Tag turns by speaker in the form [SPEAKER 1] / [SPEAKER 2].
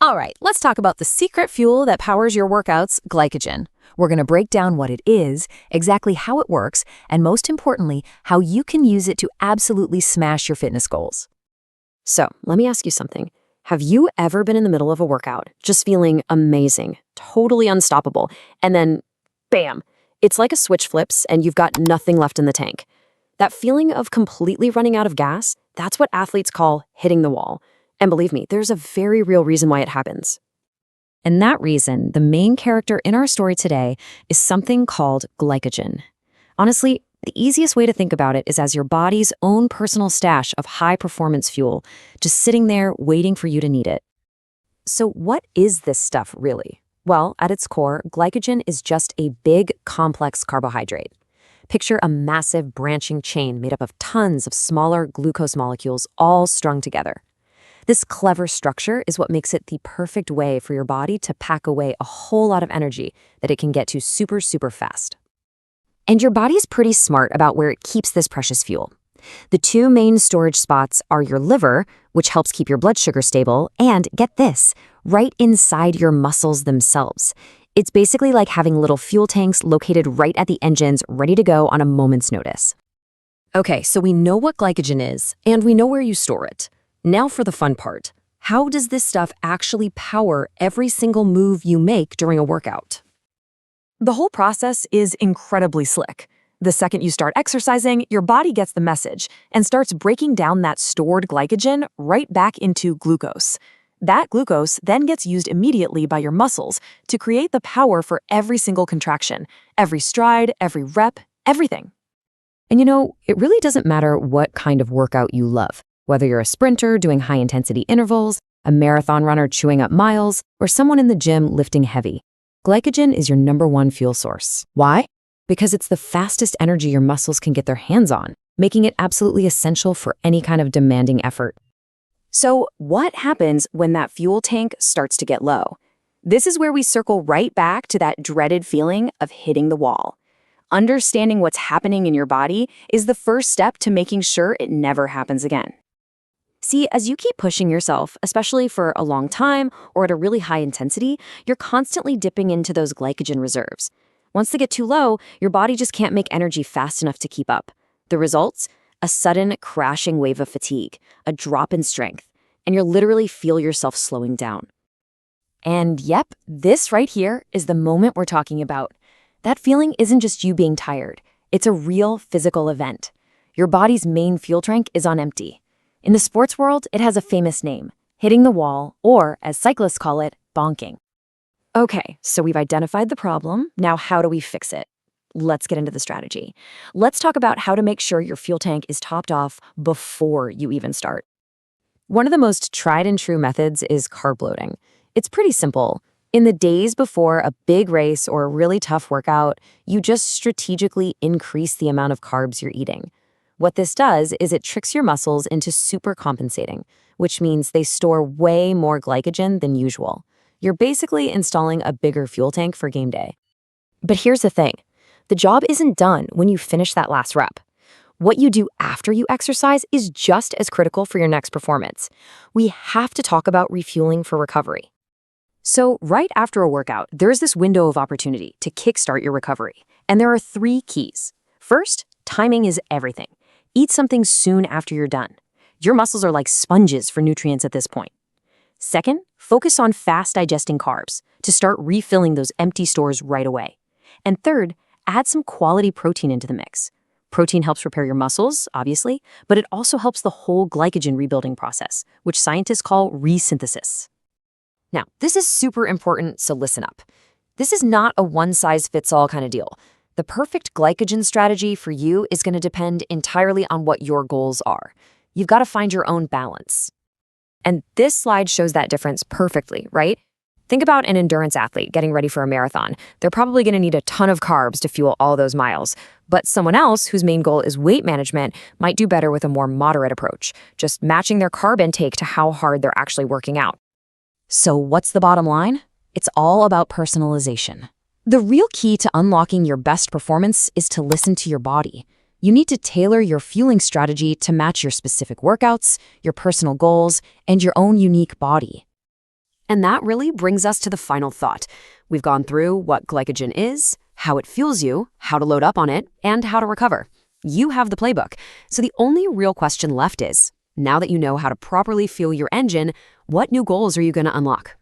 [SPEAKER 1] All right, let's talk about the secret fuel that powers your workouts, glycogen. We're going to break down what it is, exactly how it works, and most importantly, how you can use it to absolutely smash your fitness goals.
[SPEAKER 2] So, let me ask you something. Have you ever been in the middle of a workout, just feeling amazing, totally unstoppable, and then, bam, it's like a switch flips and you've got nothing left in the tank? That feeling of completely running out of gas, that's what athletes call hitting the wall. And believe me, there's a very real reason why it happens.
[SPEAKER 3] And that reason, the main character in our story today, is something called glycogen. Honestly, the easiest way to think about it is as your body's own personal stash of high-performance fuel, just sitting there waiting for you to need it. So what is this stuff really? Well, at its core, glycogen is just a big, complex carbohydrate. Picture a massive branching chain made up of tons of smaller glucose molecules all strung together. This clever structure is what makes it the perfect way for your body to pack away a whole lot of energy that it can get to super, super fast. And your body's pretty smart about where it keeps this precious fuel. The two main storage spots are your liver, which helps keep your blood sugar stable, and get this, right inside your muscles themselves. It's basically like having little fuel tanks located right at the engines, ready to go on a moment's notice. Okay, so we know what glycogen is, and we know where you store it. Now for the fun part. How does this stuff actually power every single move you make during a workout?
[SPEAKER 1] The whole process is incredibly slick. The second you start exercising, your body gets the message and starts breaking down that stored glycogen right back into glucose. That glucose then gets used immediately by your muscles to create the power for every single contraction, every stride, every rep, everything.
[SPEAKER 3] And you know, it really doesn't matter what kind of workout you love. Whether you're a sprinter doing high-intensity intervals, a marathon runner chewing up miles, or someone in the gym lifting heavy, glycogen is your #1 fuel source. Why? Because it's the fastest energy your muscles can get their hands on, making it absolutely essential for any kind of demanding effort.
[SPEAKER 2] So, what happens when that fuel tank starts to get low? This is where we circle right back to that dreaded feeling of hitting the wall. Understanding what's happening in your body is the first step to making sure it never happens again. See, as you keep pushing yourself, especially for a long time or at a really high intensity, you're constantly dipping into those glycogen reserves. Once they get too low, your body just can't make energy fast enough to keep up. The results? A sudden crashing wave of fatigue, a drop in strength, and you'll literally feel yourself slowing down. And yep, this right here is the moment we're talking about. That feeling isn't just you being tired. It's a real physical event. Your body's main fuel tank is on empty. In the sports world, it has a famous name, hitting the wall, or, as cyclists call it, bonking. Okay, so we've identified the problem. Now how do we fix it? Let's get into the strategy. Let's talk about how to make sure your fuel tank is topped off before you even start.
[SPEAKER 3] One of the most tried and true methods is carb loading. It's pretty simple. In the days before a big race or a really tough workout, you just strategically increase the amount of carbs you're eating. What this does is it tricks your muscles into super compensating, which means they store way more glycogen than usual. You're basically installing a bigger fuel tank for game day. But here's the thing. The job isn't done when you finish that last rep. What you do after you exercise is just as critical for your next performance. We have to talk about refueling for recovery. So right after a workout, there's this window of opportunity to kickstart your recovery. And there are 3 keys. First, timing is everything. Eat something soon after you're done. Your muscles are like sponges for nutrients at this point. Second, focus on fast digesting carbs to start refilling those empty stores right away. And third, add some quality protein into the mix. Protein helps repair your muscles, obviously, but it also helps the whole glycogen rebuilding process, which scientists call resynthesis. Now, this is super important, so listen up. This is not a one-size-fits-all kind of deal. The perfect glycogen strategy for you is going to depend entirely on what your goals are. You've got to find your own balance. And this slide shows that difference perfectly, right? Think about an endurance athlete getting ready for a marathon. They're probably going to need a ton of carbs to fuel all those miles. But someone else whose main goal is weight management might do better with a more moderate approach, just matching their carb intake to how hard they're actually working out. So what's the bottom line? It's all about personalization. The real key to unlocking your best performance is to listen to your body. You need to tailor your fueling strategy to match your specific workouts, your personal goals, and your own unique body. And that really brings us to the final thought. We've gone through what glycogen is, how it fuels you, how to load up on it, and how to recover. You have the playbook. So the only real question left is, now that you know how to properly fuel your engine, what new goals are you going to unlock?